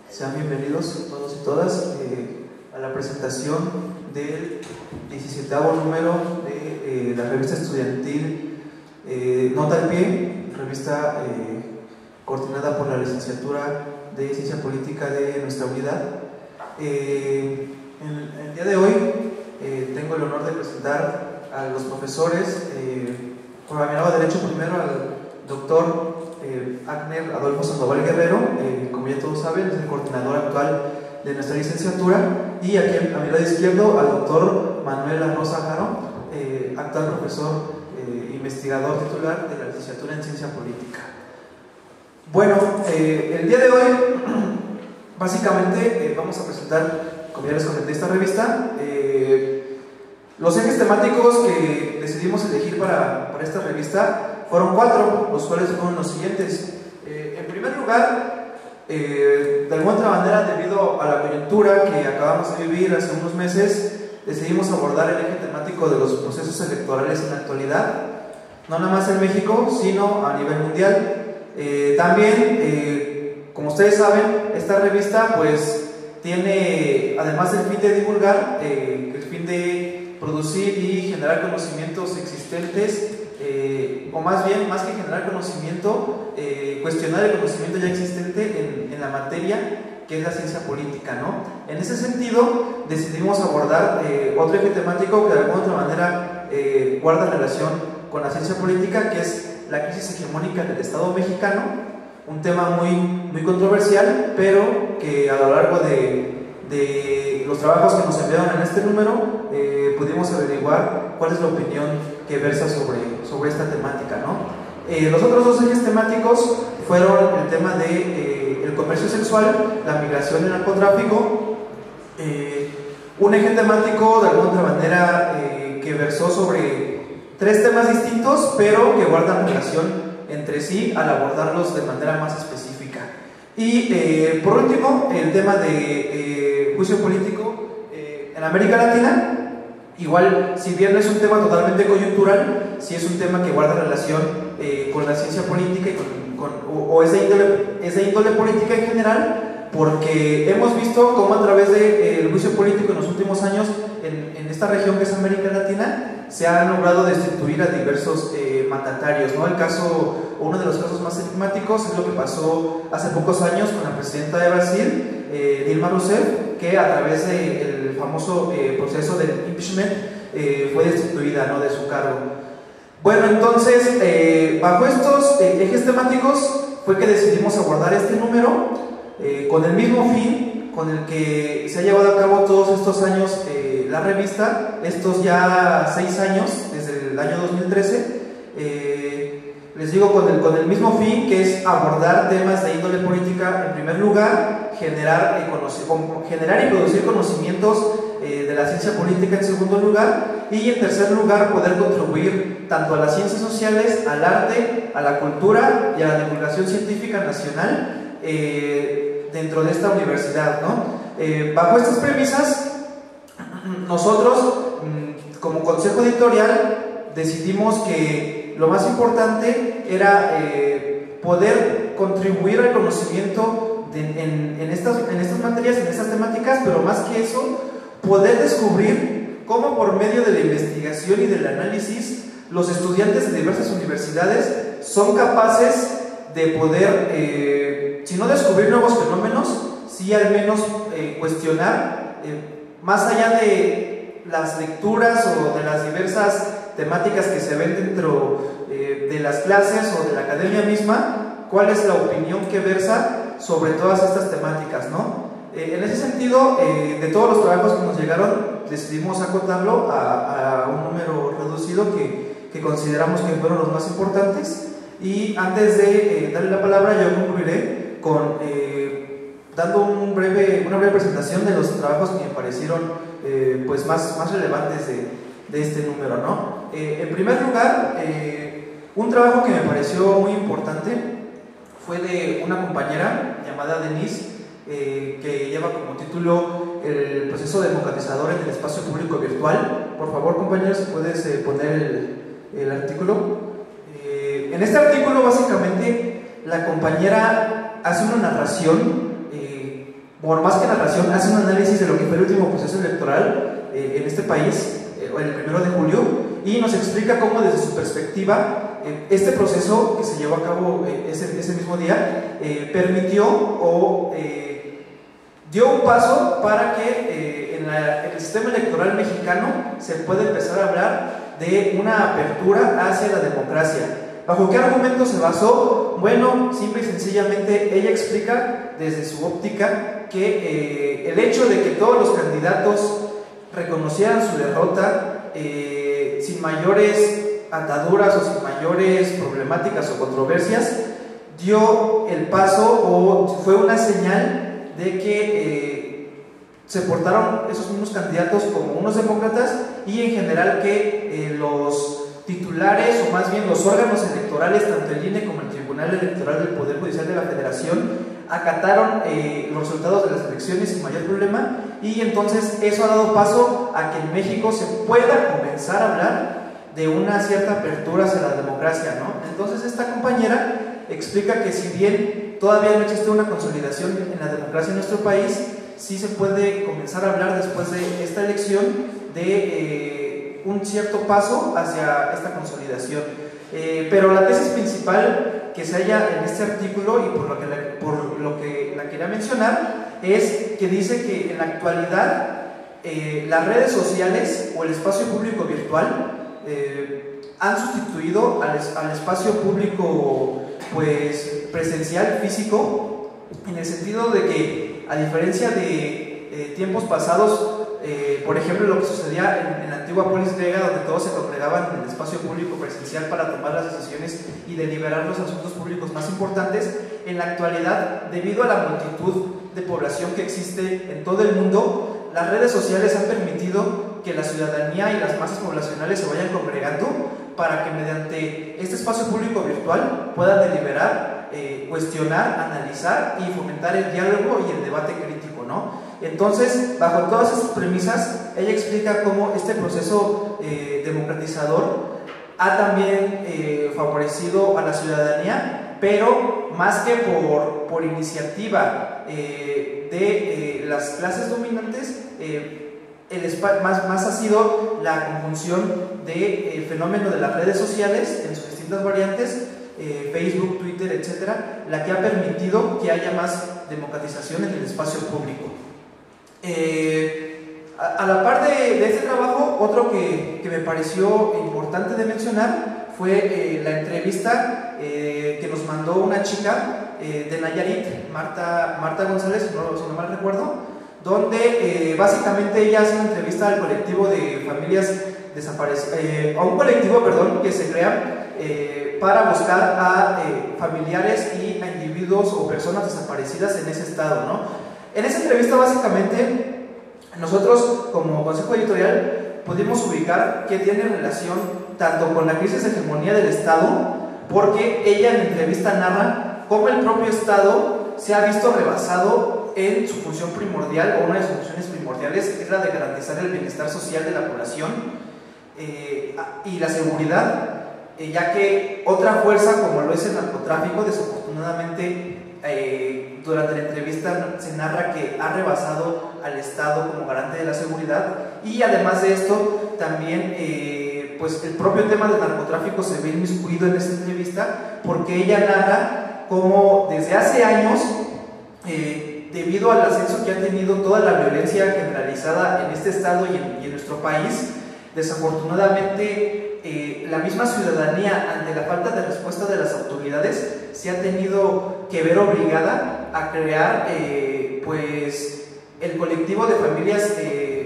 Sean bienvenidos todos y todas a la presentación del 17º número de la revista estudiantil Nota al Pie, revista coordinada por la licenciatura de Ciencia Política de nuestra unidad. El día de hoy tengo el honor de presentar a los profesores, por mi lado derecho primero al doctor Agner Adolfo Sandoval Guerrero, como ya todos saben, es el coordinador actual de nuestra licenciatura, y aquí a mi lado izquierdo al doctor Manuel Arroza Jaro, actual profesor investigador titular de la licenciatura en Ciencia Política. Bueno, el día de hoy básicamente vamos a presentar, como ya les comenté, esta revista. Los ejes temáticos que decidimos elegir para esta revista fueron 4, los cuales fueron los siguientes. En primer lugar, de alguna otra manera, debido a la coyuntura que acabamos de vivir hace unos meses, decidimos abordar el eje temático de los procesos electorales en la actualidad, no nada más en México, sino a nivel mundial. También, como ustedes saben, esta revista pues tiene, además del fin de divulgar, el fin de producir y generar conocimientos existentes, o más bien, más que generar conocimiento, cuestionar el conocimiento ya existente en la materia que es la ciencia política, ¿no? En ese sentido, decidimos abordar otro eje temático que de alguna otra manera guarda relación con la ciencia política, que es la crisis hegemónica del Estado mexicano, un tema muy controversial, pero que a lo largo de los trabajos que nos enviaron en este número pudimos averiguar cuál es la opinión que versa sobre esta temática, ¿no? Los otros dos ejes temáticos fueron el tema de el comercio sexual, la migración y el narcotráfico, un eje temático de alguna otra manera que versó sobre 3 temas distintos, pero que guardan relación entre sí al abordarlos de manera más específica. Y por último, el tema de juicio político en América Latina. Igual, si bien no es un tema totalmente coyuntural, sí es un tema que guarda relación con la ciencia política y o es de índole política en general, porque hemos visto cómo a través del juicio político en los últimos años en esta región que es América Latina se ha logrado destituir a diversos mandatarios, ¿no? Uno de los casos más enigmáticos es lo que pasó hace pocos años con la presidenta de Brasil, Dilma Rousseff, que a través del famoso proceso del impeachment fue destituida, ¿no?, de su cargo. Bueno, entonces, bajo estos ejes temáticos fue que decidimos abordar este número con el mismo fin con el que se ha llevado a cabo todos estos años la revista, estos ya 6 años, desde el año 2013. Les digo, con el mismo fin, que es abordar temas de índole política en primer lugar, generar y producir conocimientos de la ciencia política en segundo lugar, y en tercer lugar poder contribuir tanto a las ciencias sociales, al arte, a la cultura y a la divulgación científica nacional dentro de esta universidad, ¿no? Bajo estas premisas, nosotros como consejo editorial decidimos que lo más importante era poder contribuir al conocimiento en estas materias, en estas temáticas, pero más que eso, poder descubrir cómo por medio de la investigación y del análisis los estudiantes de diversas universidades son capaces de poder, si no descubrir nuevos fenómenos, sí al menos cuestionar, más allá de las lecturas o de las diversas temáticas que se ven dentro de las clases o de la academia misma, cuál es la opinión que versa sobre todas estas temáticas, ¿no? En ese sentido, de todos los trabajos que nos llegaron, decidimos acotarlo a un número reducido que consideramos que fueron los más importantes. Y antes de darle la palabra, yo concluiré dando una breve presentación de los trabajos que me parecieron pues más relevantes de este número, ¿no? En primer lugar, un trabajo que me pareció muy importante fue de una compañera llamada Denise, que lleva como título el proceso democratizador en el espacio público virtual. Por favor, compañeros, si puedes poner el artículo. En este artículo, básicamente, la compañera hace una narración, bueno, más que narración, hace un análisis de lo que fue el último proceso electoral en este país, el 1 de julio, y nos explica cómo desde su perspectiva este proceso que se llevó a cabo ese mismo día permitió o dio un paso para que en el sistema electoral mexicano se pueda empezar a hablar de una apertura hacia la democracia. ¿Bajo qué argumento se basó? Bueno, simple y sencillamente ella explica desde su óptica que el hecho de que todos los candidatos reconocieran su derrota sin mayores ataduras o sin mayores problemáticas o controversias, dio el paso o fue una señal de que se portaron esos mismos candidatos como unos demócratas y en general que los titulares o más bien los órganos electorales, tanto el INE como el Tribunal Electoral del Poder Judicial de la Federación, acataron los resultados de las elecciones sin mayor problema, y entonces eso ha dado paso a que en México se pueda comenzar a hablar de una cierta apertura hacia la democracia, ¿no? Entonces esta compañera explica que si bien todavía no existe una consolidación en la democracia en nuestro país, sí se puede comenzar a hablar después de esta elección de un cierto paso hacia esta consolidación. Pero la tesis principal que se halla en este artículo y por lo que la quería mencionar es que dice que en la actualidad las redes sociales o el espacio público virtual han sustituido al espacio público pues presencial, físico, en el sentido de que a diferencia de tiempos pasados, por ejemplo lo que sucedía en la antigua polis griega, donde todos se congregaban en el espacio público presencial para tomar las decisiones y deliberar los asuntos públicos más importantes, en la actualidad, debido a la multitud de población que existe en todo el mundo, las redes sociales han permitido que la ciudadanía y las masas poblacionales se vayan congregando para que mediante este espacio público virtual puedan deliberar, cuestionar, analizar y fomentar el diálogo y el debate crítico, ¿no? Entonces, bajo todas estas premisas, ella explica cómo este proceso democratizador ha también favorecido a la ciudadanía, pero más que por iniciativa de las clases dominantes, más ha sido la conjunción del fenómeno de las redes sociales en sus distintas variantes, Facebook, Twitter, etcétera, la que ha permitido que haya más democratización en el espacio público. A la par de este trabajo, otro que me pareció importante de mencionar fue la entrevista que nos mandó una chica de Nayarit, Marta González, si no mal recuerdo, donde básicamente ella hace una entrevista al colectivo de familias desaparecidas, a un colectivo, perdón, que se crea para buscar a familiares y a individuos o personas desaparecidas en ese estado, ¿no? En esa entrevista básicamente nosotros como consejo editorial pudimos ubicar que tiene relación tanto con la crisis de hegemonía del Estado, porque ella en la entrevista narra cómo el propio Estado se ha visto rebasado en su función primordial, o una de sus funciones primordiales, que es la de garantizar el bienestar social de la población y la seguridad, ya que otra fuerza como lo es el narcotráfico, desafortunadamente durante la entrevista se narra que ha rebasado al Estado como garante de la seguridad, y además de esto también pues el propio tema del narcotráfico se ve inmiscuido en esta entrevista, porque ella narra cómo desde hace años, debido al ascenso que ha tenido toda la violencia generalizada en este estado y en nuestro país, desafortunadamente la misma ciudadanía, ante la falta de respuesta de las autoridades, se ha tenido que ver obligada a crear pues el colectivo de familias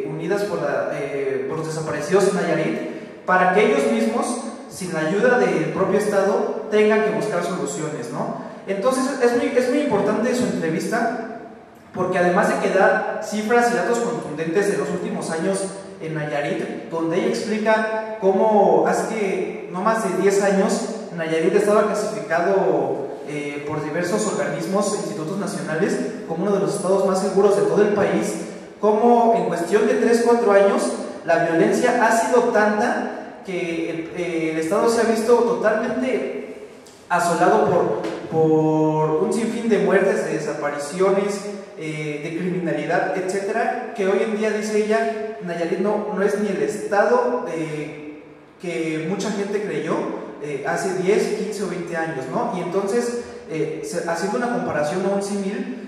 unidas por los desaparecidos en Nayarit, para que ellos mismos, sin la ayuda del propio Estado, tengan que buscar soluciones, ¿no? Entonces es muy importante su entrevista, porque además de que da cifras y datos contundentes de los últimos años en Nayarit, donde ella explica cómo hace que no más de 10 años Nayarit estaba clasificado por diversos organismos e institutos nacionales como uno de los estados más seguros de todo el país, cómo en cuestión de 3-4 años la violencia ha sido tanta que el Estado se ha visto totalmente asolado por un sinfín de muertes, de desapariciones, de criminalidad, etcétera, que hoy en día, dice ella, Nayarit no es ni el estado que mucha gente creyó hace 10, 15 o 20 años, ¿no? Y entonces, haciendo una comparación o un símil,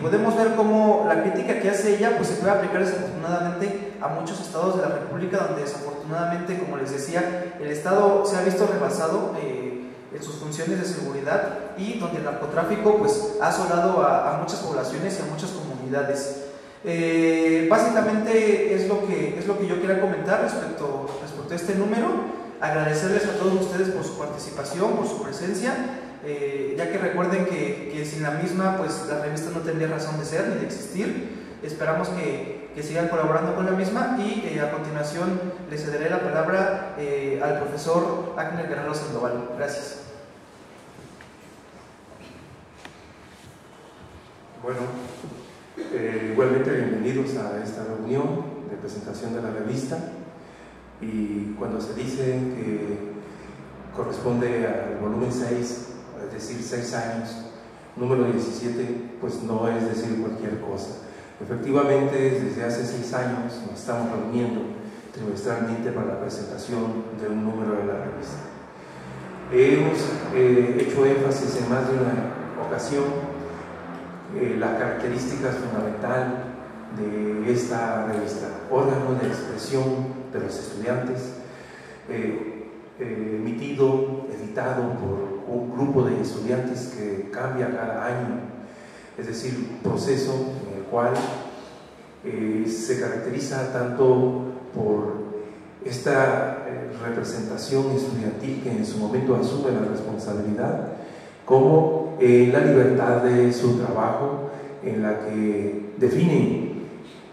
podemos ver cómo la crítica que hace ella pues se puede aplicar desafortunadamente a muchos estados de la República, donde desafortunadamente, como les decía, el estado se ha visto rebasado en sus funciones de seguridad, y donde el narcotráfico pues ha asolado a muchas poblaciones y a muchas comunidades. Básicamente es lo que yo quería comentar respecto a este número. Agradecerles a todos ustedes por su participación, por su presencia, ya que recuerden que sin la misma pues la revista no tendría razón de ser ni de existir. Esperamos que sigan colaborando con la misma, y a continuación le cederé la palabra al profesor Agner Guerrero Sandoval. Gracias. Bueno, igualmente bienvenidos a esta reunión de presentación de la revista. Y cuando se dice que corresponde al volumen 6, es decir, 6 años, número 17, pues no es decir cualquier cosa. Efectivamente, desde hace 6 años nos estamos reuniendo trimestralmente para la presentación de un número de la revista. Hemos hecho énfasis en más de una ocasión la característica fundamental de esta revista, órgano de expresión de los estudiantes, emitido, editado por un grupo de estudiantes que cambia cada año, es decir, un proceso en el cual se caracteriza tanto por esta representación estudiantil que en su momento asume la responsabilidad, como la libertad de su trabajo, en la que definen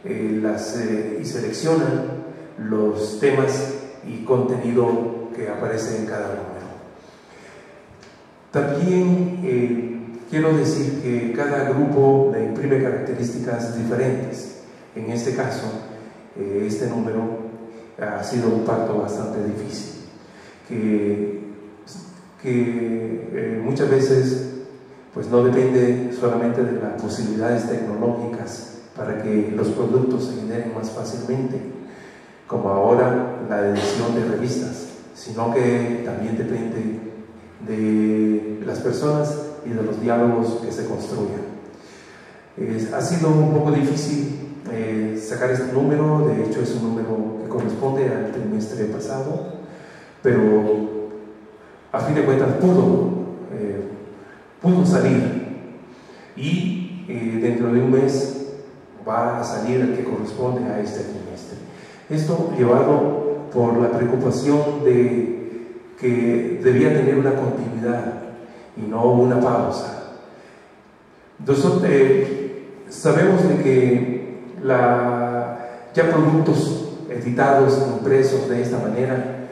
y seleccionan los temas y contenido que aparece en cada número. También quiero decir que cada grupo le imprime características diferentes. En este caso, este número ha sido un parto bastante difícil, que muchas veces pues no depende solamente de las posibilidades tecnológicas para que los productos se generen más fácilmente, como ahora la edición de revistas, sino que también depende de las personas y de los diálogos que se construyan. Ha sido un poco difícil sacar este número. De hecho es un número que corresponde al trimestre pasado, pero a fin de cuentas pudo salir, y dentro de un mes va a salir el que corresponde a este trimestre. Esto llevado por la preocupación de que debía tener una continuidad y no una pausa. Nosotros sabemos de que ya productos editados, impresos de esta manera,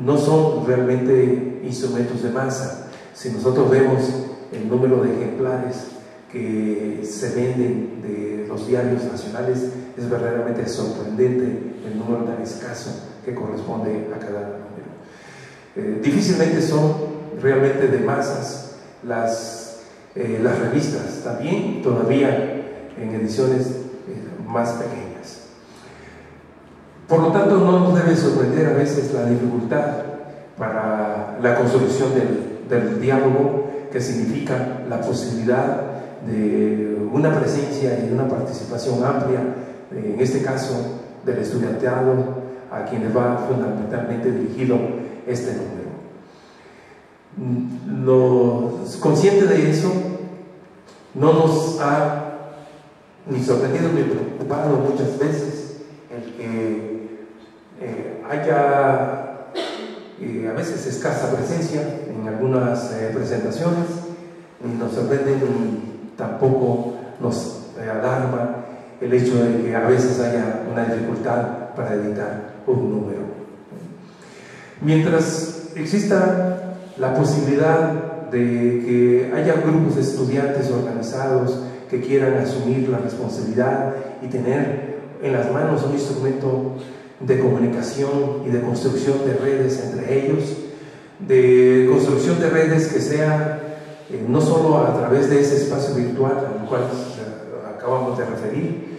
no son realmente instrumentos de masa. Si nosotros vemos el número de ejemplares que se venden de los diarios nacionales, es verdaderamente sorprendente el número tan escaso que corresponde a cada número. Difícilmente son realmente de masas las revistas, también todavía en ediciones más pequeñas. Por lo tanto, no nos debe sorprender a veces la dificultad para la construcción del diálogo, que significa la posibilidad de una presencia y una participación amplia, en este caso del estudiantado, a quienes va fundamentalmente dirigido este número. Consciente de eso, no nos ha ni sorprendido ni preocupado muchas veces el que haya a veces escasa presencia en algunas presentaciones, ni nos sorprende ni tampoco nos alarma el hecho de que a veces haya una dificultad para editar un número. Mientras exista la posibilidad de que haya grupos de estudiantes organizados que quieran asumir la responsabilidad y tener en las manos un instrumento de comunicación y de construcción de redes entre ellos, de construcción de redes que sea no solo a través de ese espacio virtual al cual acabamos de referir,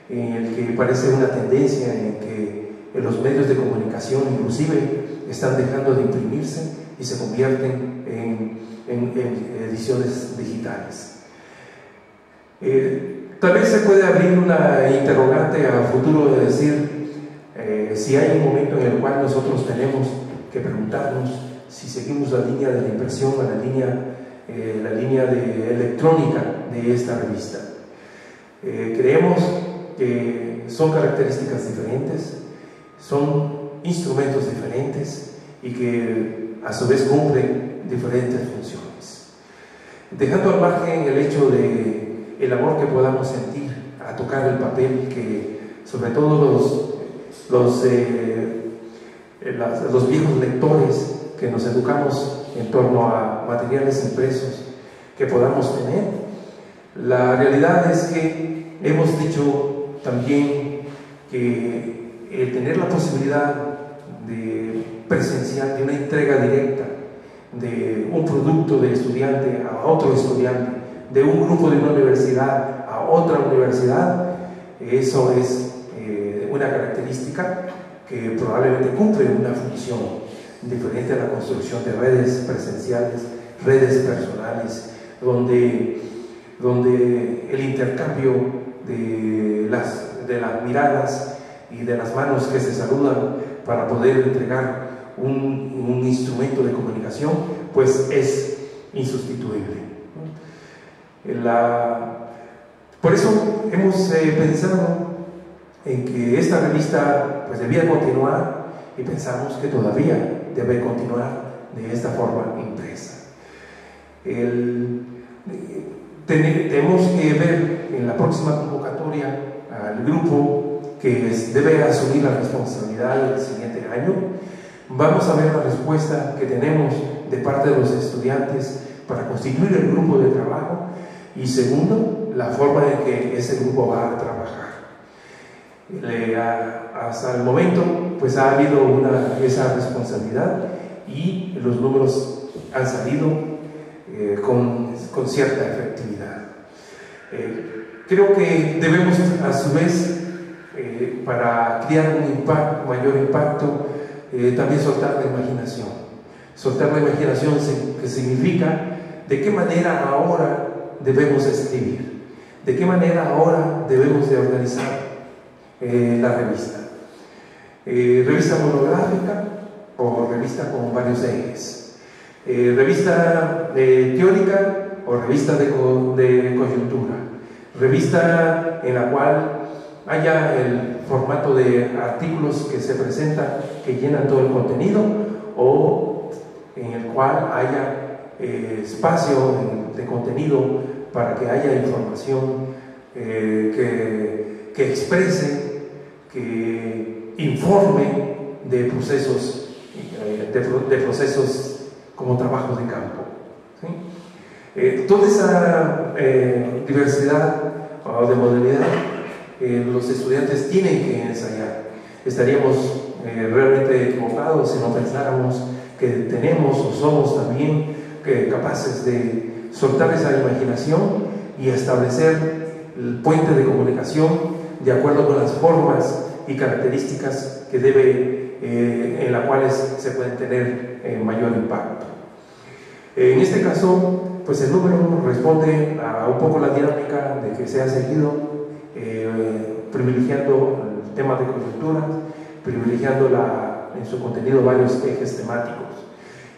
en el que parece una tendencia en que los medios de comunicación inclusive están dejando de imprimirse y se convierten en ediciones digitales. Tal vez se puede abrir una interrogante a futuro de decir si hay un momento en el cual nosotros tenemos que preguntarnos si seguimos la línea de la impresión o la línea de electrónica de esta revista. Creemos que son características diferentes, son instrumentos diferentes y que a su vez cumplen diferentes funciones. Dejando al margen el hecho de el amor que podamos sentir a tocar el papel, que sobre todo los viejos lectores que nos educamos en torno a materiales impresos que podamos tener, la realidad es que hemos dicho también que el tener la posibilidad de presenciar, de una entrega directa de un producto de estudiante a otro estudiante, de un grupo de una universidad a otra universidad, eso es una característica que probablemente cumple una función diferente a la construcción de redes presenciales, redes personales, donde el intercambio de las miradas y de las manos que se saludan para poder entregar un instrumento de comunicación, pues es insustituible. Por eso hemos pensado en que esta revista pues debía continuar, y pensamos que todavía debe continuar de esta forma impresa. Tenemos que ver en la próxima convocatoria al grupo que debe asumir la responsabilidad del siguiente año. Vamos a ver la respuesta que tenemos de parte de los estudiantes para constituir el grupo de trabajo, y segundo, la forma en que ese grupo va a trabajar. Hasta el momento pues ha habido esa responsabilidad y los números han salido con cierta efectividad. Creo que debemos a su vez, para crear un mayor impacto, también soltar la imaginación. Soltar la imaginación que significa de qué manera ahora debemos escribir, de qué manera ahora debemos de organizar la revista. Revista monográfica o revista con varios ejes, revista teórica o revista de coyuntura, revista en la cual haya el formato de artículos que se presentan, que llenan todo el contenido, o en el cual haya espacio de contenido para que haya información que exprese, que informe de procesos como trabajos de campo. ¿Sí? Toda esa diversidad de modalidad los estudiantes tienen que ensayar. Estaríamos realmente equivocados si no pensáramos que tenemos o somos también capaces de soltar esa imaginación y establecer el puente de comunicación de acuerdo con las formas y características que en las cuales se pueden tener mayor impacto. En este caso, pues el número responde a un poco la dinámica de que se ha seguido, privilegiando el tema de coyunturas, privilegiando en su contenido varios ejes temáticos,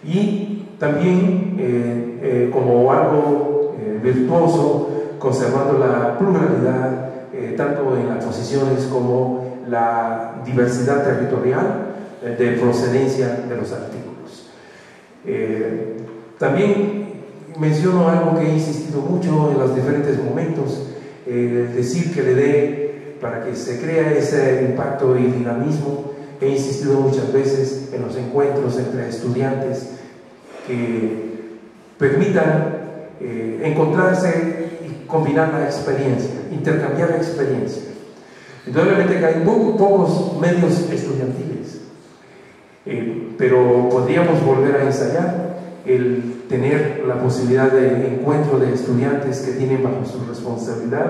y también como algo virtuoso, conservando la pluralidad tanto en las posiciones como la diversidad territorial de procedencia de los artículos. También menciono algo que he insistido mucho en los diferentes momentos, decir que le dé, para que se crea ese impacto y dinamismo, he insistido muchas veces en los encuentros entre estudiantes que permitan encontrarse y combinar la experiencia, intercambiar la experiencia. Indudablemente que hay muy pocos medios estudiantiles, pero podríamos volver a ensayar el tener la posibilidad de encuentro de estudiantes que tienen bajo su responsabilidad.